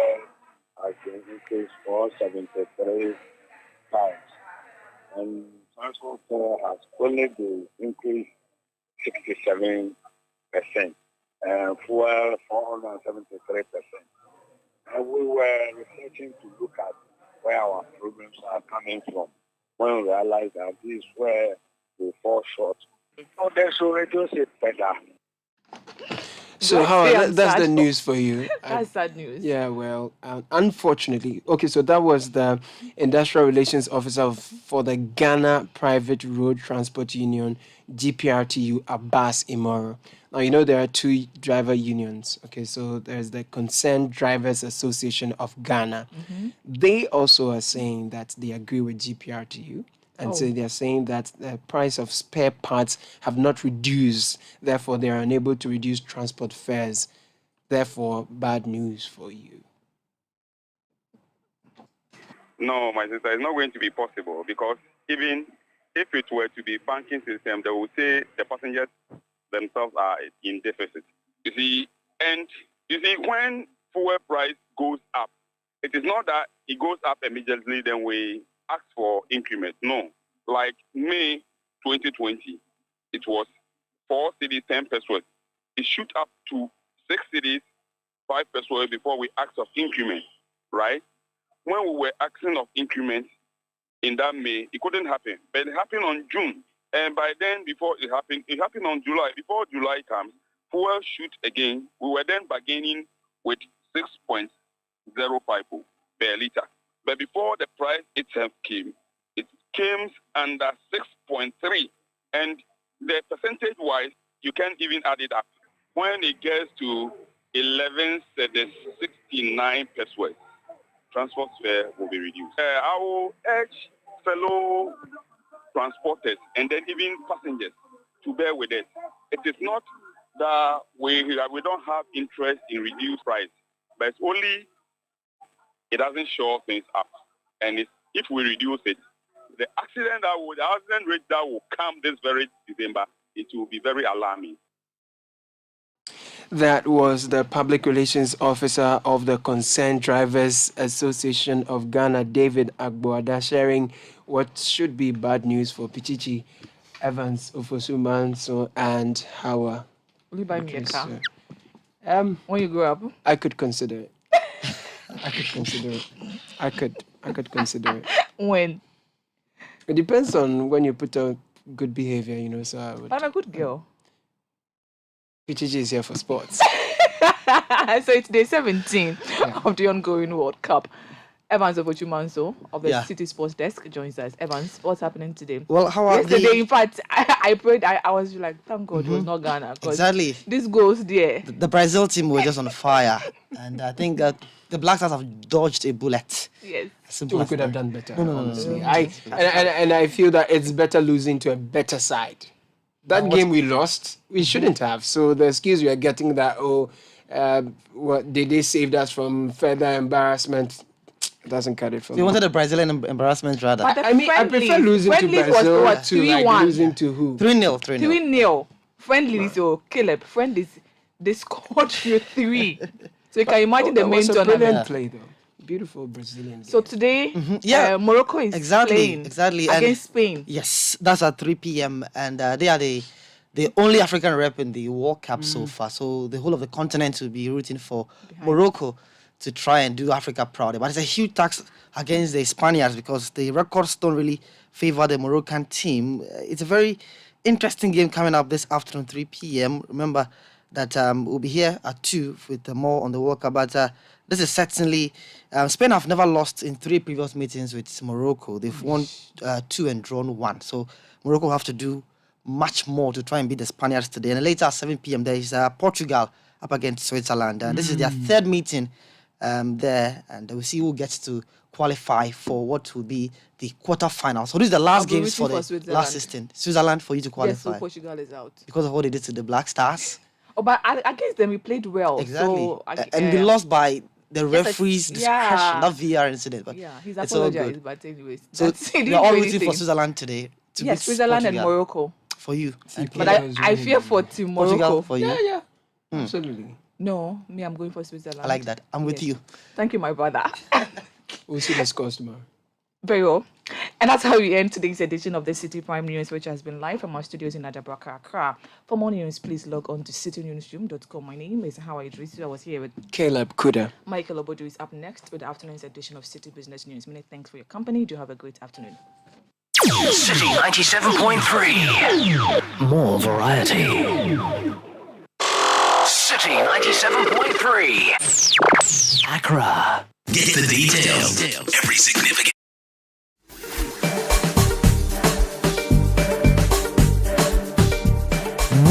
has been increased for 73 times, and transport fare has only been increased 67%, and fuel 473%. And we were researching to look at where our problems are coming from when we realized that this is where we fall short Oh, they should reduce it better. So, Howard, that's the news for you. That's sad news. Yeah, well, unfortunately. Okay, so that was the Industrial Relations Officer for the Ghana Private Road Transport Union, GPRTU, Abbas Imoro. Now, you know there are two driver unions. Okay, so there's the Concerned Drivers Association of Ghana. They also are saying that they agree with GPRTU. And so they're saying that the price of spare parts have not reduced. Therefore, they are unable to reduce transport fares. Therefore, bad news for you. No, my sister, it's not going to be possible because even if it were to be banking system, they would say the passengers themselves are in deficit. You see, and you see, when fuel price goes up, it is not that it goes up immediately, then we ask for increment. No. Like May 2020, it was 4 cedis, 10 pesos. It shoot up to 6 cedis, 5 pesos before we asked of increment, right? When we were asking of increment in that May, it couldn't happen. But it happened on June. And by then, before it happened on July. Before July comes, fuel shoot again. We were then bargaining with 6.05 per liter. But before the price itself came, it came under 6.3. And the percentage-wise, you can't even add it up. When it gets to 11.69 pesos, transport fare will be reduced. I will urge fellow transporters and then even passengers to bear with us. It is not that we don't have interest in reduced price, but it's only it doesn't show things up. And if we reduce it, the accident rate that will come this very December, it will be very alarming. That was the Public Relations Officer of the Concerned Drivers Association of Ghana, David Agboada, sharing what should be bad news for Pichichi, Evans, Ofosumanso, and Hawa. Will you buy me a car? When you grow up? I could consider it. I could consider it. I could consider it. When? It depends on when you put out good behavior, you know, so I would. But I'm a good girl. Pichichi is here for sports. So it's day 17 of the ongoing World Cup. Evans Ofochumanso of the City Sports Desk joins us. Evans, what's happening today? Well, how are yesterday, in fact, I prayed. I was like, thank God it was not Ghana. Exactly. This goes there. The Brazil team were just on fire. And I think that the Black Stars have dodged a bullet. Yes. We could have done better, honestly. No. And I feel that it's better losing to a better side. That game we lost, we shouldn't have. So the excuse we are getting that, they saved us from further embarrassment, doesn't cut it for me. You wanted a Brazilian embarrassment rather. But I prefer losing to Brazil to like losing to who? 3-0. 3-0. Friendlies, so Caleb, friendlies, they scored you 3. So you can imagine the main tournament. Brilliant play though. Beautiful Brazilian game. So today, Morocco is playing against Spain. Yes, that's at 3 p.m. And they are the only African rep in the World Cup so far. So the whole of the continent will be rooting for Morocco to try and do Africa proud. But it's a huge tax against the Spaniards because the records don't really favor the Moroccan team. It's a very interesting game coming up this afternoon, 3 p.m. Remember that we'll be here at 2 with more on the World Cup. But this is certainly... Spain have never lost in 3 previous meetings with Morocco. They've won 2 and drawn 1. So Morocco will have to do much more to try and beat the Spaniards today. And later at 7 p.m. there is Portugal up against Switzerland. This is their third meeting there. And we'll see who gets to qualify for what will be the quarterfinals. So this is the last games for the last system. Switzerland for you to qualify. Yes, so Portugal is out. Because of what they did to the Black Stars. Oh, but against them we played well. Exactly. So, and we lost by the referee's discretion, not VR incident. But he's apologized, but anyways. So we are all rooting for Switzerland today. Yes, Switzerland and Morocco. For you. But I fear for Team Morocco. Portugal for you. Yeah. Absolutely. No, me, I'm going for Switzerland. I like that. I'm with you. Thank you, my brother. We'll see the scores tomorrow. Very well. And that's how we end today's edition of the Citi Prime News, which has been live from our studios in Adabraka, Accra. For more news, please log on to citynewsroom.com. My name is Hawa Idrisu. I was here with Caleb Kuda. Michael Obodu is up next with the afternoon's edition of City Business News. Many thanks for your company. Do have a great afternoon. City 97.3. More variety. City 97.3. Accra. Get the details. Every significant.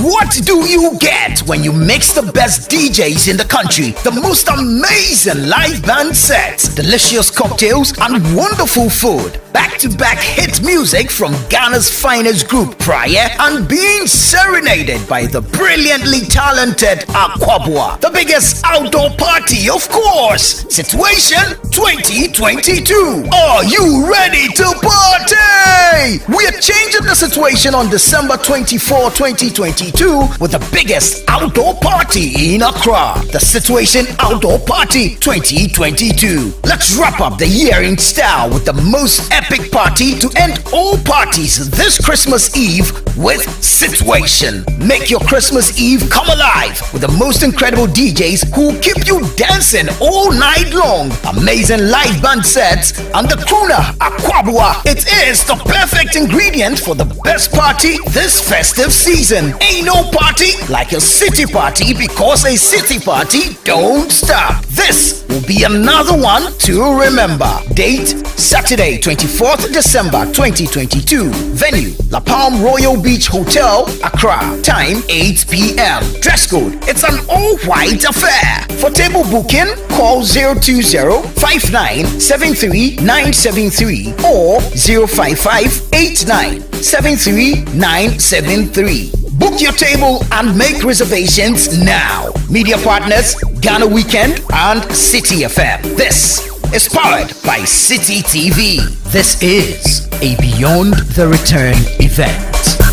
What do you get when you mix the best DJs in the country, the most amazing live band sets, delicious cocktails, and wonderful food? Back-to-back hit music from Ghana's finest group, Prayer, and being serenaded by the brilliantly talented Aquabua. The biggest outdoor party, of course. Situation 2022. Are you ready to party? We are changing the situation on December 24, 2022 with the biggest outdoor party in Accra. The Situation Outdoor Party 2022. Let's wrap up the year in style with the most epic party to end all parties this Christmas Eve with Situation. Make your Christmas Eve come alive with the most incredible DJs who will keep you dancing all night long. Amazing live band sets and the crooner Aquabua. It is the perfect ingredient for the best party this festive season. Ain't no party like a city party, because a city party don't stop. This will be another one to remember. Date Saturday 24th December 2022. Venue La Palm Royal Beach Hotel, Accra. Time 8 p.m. Dress code, it's an all-white affair. For table booking, call 020-5973-973 or 055-8973-973. Book your table and make reservations now. Media partners, Ghana Weekend and City FM. This is powered by City TV. This is a Beyond the Return event.